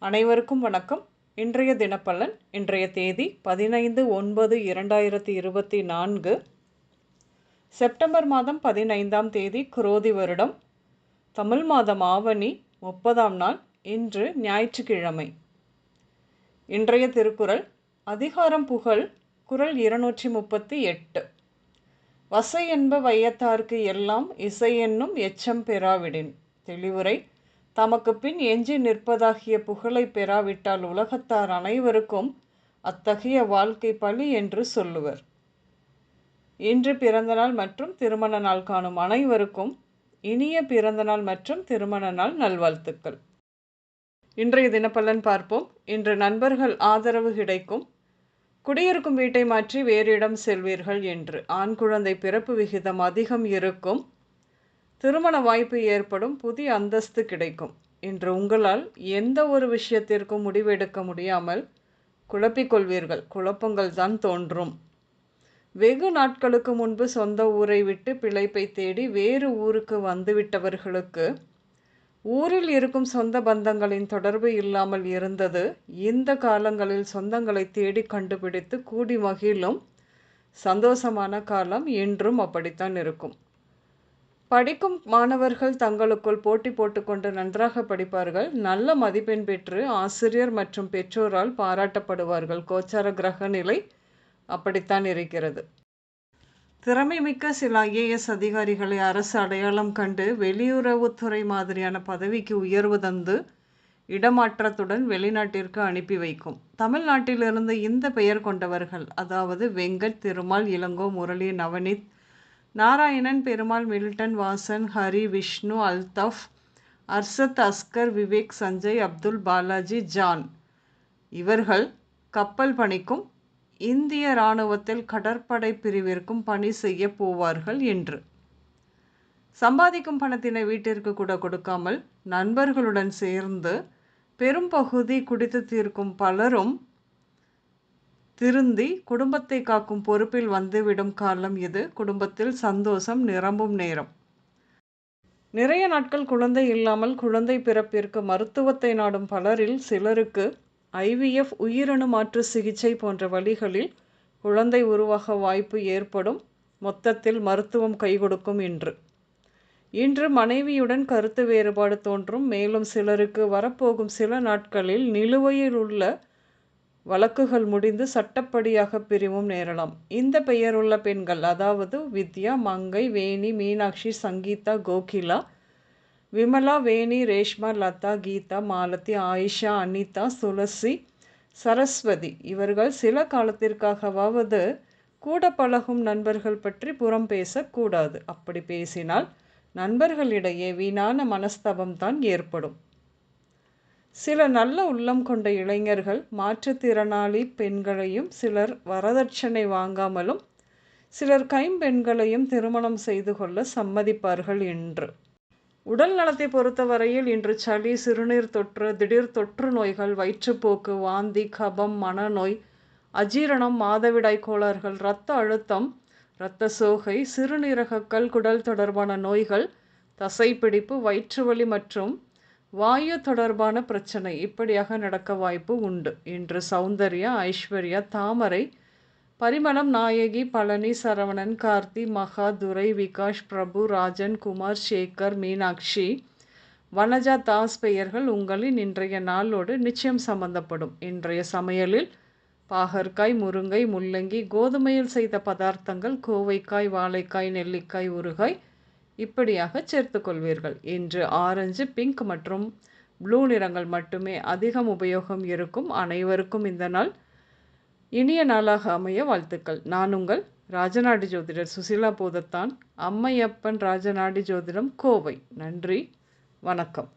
அனைவருக்கும் வணக்கம். இன்றைய தினப்பலன். இன்றைய தேதி 15/9/2024, செப்டம்பர் மாதம் 15ஆம் தேதி, குரோதி வருடம், தமிழ் மாதம் ஆவணி 30ஆம் நாள். இன்று ஞாயிற்றுக்கிழமை. இன்றைய திருக்குறள். அதிகாரம் புகழ். குறள் 238. வசை என்ப வையத்தார்க்கு எல்லாம் இசை என்னும் எச்சம் பெறாவிடின். தெளிவுரை. தமக்கு பின் எஞ்சி நிற்பதாகிய புகழை பெறாவிட்டால் உலகத்தார் அனைவருக்கும் அத்தகைய வாழ்க்கை பழி என்று சொல்லுவர். இன்று பிறந்தநாள் மற்றும் திருமண நாள் காணும் அனைவருக்கும் இனிய பிறந்தநாள் மற்றும் திருமண நாள் நல்வாழ்த்துக்கள். இன்றைய தினப்பலன் பார்ப்போம். இன்று நண்பர்கள் ஆதரவு கிடைக்கும். குடியிருக்கும் வீட்டை மாற்றி வேறு இடம் செல்வீர்கள் என்று. ஆண் குழந்தை பிறப்பு விகிதம் அதிகம் இருக்கும். திருமண வாய்ப்பு ஏற்படும். புதிய அந்தஸ்து கிடைக்கும். இன்று உங்களால் எந்த ஒரு விஷயத்திற்கும் முடிவெடுக்க முடியாமல் குழப்பிக்கொள்வீர்கள். குழப்பங்கள் தான் தோன்றும். வெகு நாட்களுக்கு முன்பு சொந்த ஊரை விட்டு பிழைப்பை தேடி வேறு ஊருக்கு வந்துவிட்டவர்களுக்கு ஊரில் இருக்கும் சொந்த பந்தங்களின் தொடர்பு இல்லாமல் இருந்தது. இந்த காலங்களில் சொந்தங்களை தேடி கண்டுபிடித்து கூடி மகிழும் சந்தோஷமான காலம். என்றும் அப்படித்தான் இருக்கும். படிக்கும் மாணவர்கள் தங்களுக்குள் போட்டி போட்டுக்கொண்டு நன்றாக படிப்பார்கள். நல்ல மதிப்பெண் பெற்று ஆசிரியர் மற்றும் பெற்றோரால் பாராட்டப்படுவார்கள். கோச்சார கிரக நிலை அப்படித்தான் இருக்கிறது. திறமை மிக்க சில IAS அதிகாரிகளை அரசு அடையாளம் கண்டு வெளியுறவுத்துறை மாதிரியான பதவிக்கு உயர்வு தந்து இடமாற்றத்துடன் வெளிநாட்டிற்கு அனுப்பி வைக்கும். தமிழ்நாட்டிலிருந்து இந்த பெயர் கொண்டவர்கள், அதாவது வெங்கட், திருமால், இளங்கோ, முரளி, நவனித், நாராயணன், பெருமாள், மில்டன், வாசன், ஹரி, விஷ்ணு, அல்தாஃப், அர்ஷத், அஸ்கர், விவேக், சஞ்சய், அப்துல், பாலாஜி, ஜான் இவர்கள் கப்பல் பணிக்கும் இந்திய இராணுவத்தில் கடற்படை பிரிவிற்கும் பணி செய்ய போவார்கள் என்று. சம்பாதிக்கும் பணத்தினை வீட்டிற்கு கூட கொடுக்காமல் நண்பர்களுடன் சேர்ந்து பெரும் பகுதி குடித்து தீர்க்கும் பலரும் திருந்தி குடும்பத்தை காக்கும் பொறுப்பில் வந்துவிடும் காலம் இது. குடும்பத்தில் சந்தோஷம் நிரம்பும் நேரம். நிறைய நாட்கள் குழந்தை இல்லாமல் குழந்தை பிறப்பிற்கு மருத்துவத்தை நாடும் பலரில் சிலருக்கு IVF உயிரணு மாற்று சிகிச்சை போன்ற வழிகளில் குழந்தை உருவாக வாய்ப்பு ஏற்படும். மொத்தத்தில் மருத்துவம் கை கொடுக்கும். இன்று மனைவியுடன் கருத்து வேறுபாடு தோன்றும். மேலும் சிலருக்கு வரப்போகும் சில நாட்களில் நிலுவையில் உள்ள வழக்குகள் முடிந்து சட்டப்படியாக பிரிவும் நேரலாம். இந்த பெயருள்ள பெண்கள், அதாவது வித்யா, மங்கை, வேணி, மீனாட்சி, சங்கீதா, கோகிலா, விமலா, வேணி, ரேஷ்மா, லதா, கீதா, மாலதி, ஆயிஷா, அனிதா, துளசி, சரஸ்வதி இவர்கள் சில காலத்திற்காகவாவது கூட பழகும் நண்பர்கள் பற்றி புறம் பேசக்கூடாது. அப்படி பேசினால் நண்பர்களிடையே வீணான மனஸ்தாபம்தான் ஏற்படும். சில நல்ல உள்ளம் கொண்ட இளைஞர்கள் மாற்றுத்திறனாளி பெண்களையும் சிலர் வரதட்சணை வாங்காமலும் சிலர் கைம்பெண்களையும் திருமணம் செய்து கொள்ள சம்மதிப்பார்கள் என்று. உடல் நலத்தை பொறுத்தவரையில் இன்று சளி, சிறுநீர் தொற்று, திடீர் தொற்று நோய்கள், வயிற்றுப்போக்கு, வாந்தி, கபம், மனநோய், அஜீரணம், மாதவிடாய் கோளாறுகள், இரத்த அழுத்தம், இரத்த சோகை, சிறுநீரகக்கல், குடல் தொடர்பான நோய்கள், தசைப்பிடிப்பு, வயிற்றுவலி மற்றும் வாயு தொடர்பான பிரச்சனை இப்படியாக நடக்க வாய்ப்பு உண்டு. இன்று சௌந்தர்யா, ஐஸ்வர்யா, தாமரை, பரிமளம், நாயகி, பழனி, சரவணன், கார்த்தி, மகா, துரை, விகாஷ், பிரபு, ராஜன், குமார், சேகர், மீனாட்சி, வனஜா, தாஸ் பெயர்கள் உங்களின் இன்றைய நாளோடு நிச்சயம் சம்பந்தப்படும். இன்றைய சமையலில் பாகற்காய், முருங்கை, முள்ளங்கி, கோதுமையில் செய்த பதார்த்தங்கள், கோவைக்காய், வாழைக்காய், நெல்லிக்காய், ஊறுகாய் இப்படியாக சேர்த்து கொள்வீர்கள். இன்று ஆரஞ்சு, பிங்க் மற்றும் ப்ளூ நிறங்கள் மட்டுமே அதிகம் உபயோகம் இருக்கும். அனைவருக்கும் இந்த நாள் இனிய நாளாக அமைய வாழ்த்துக்கள். நான் உங்கள் ராஜநாடி ஜோதிடர் சுசிலா போதத்தான், அம்மையப்பன் ராஜநாடி ஜோதிடம், கோவை. நன்றி, வணக்கம்.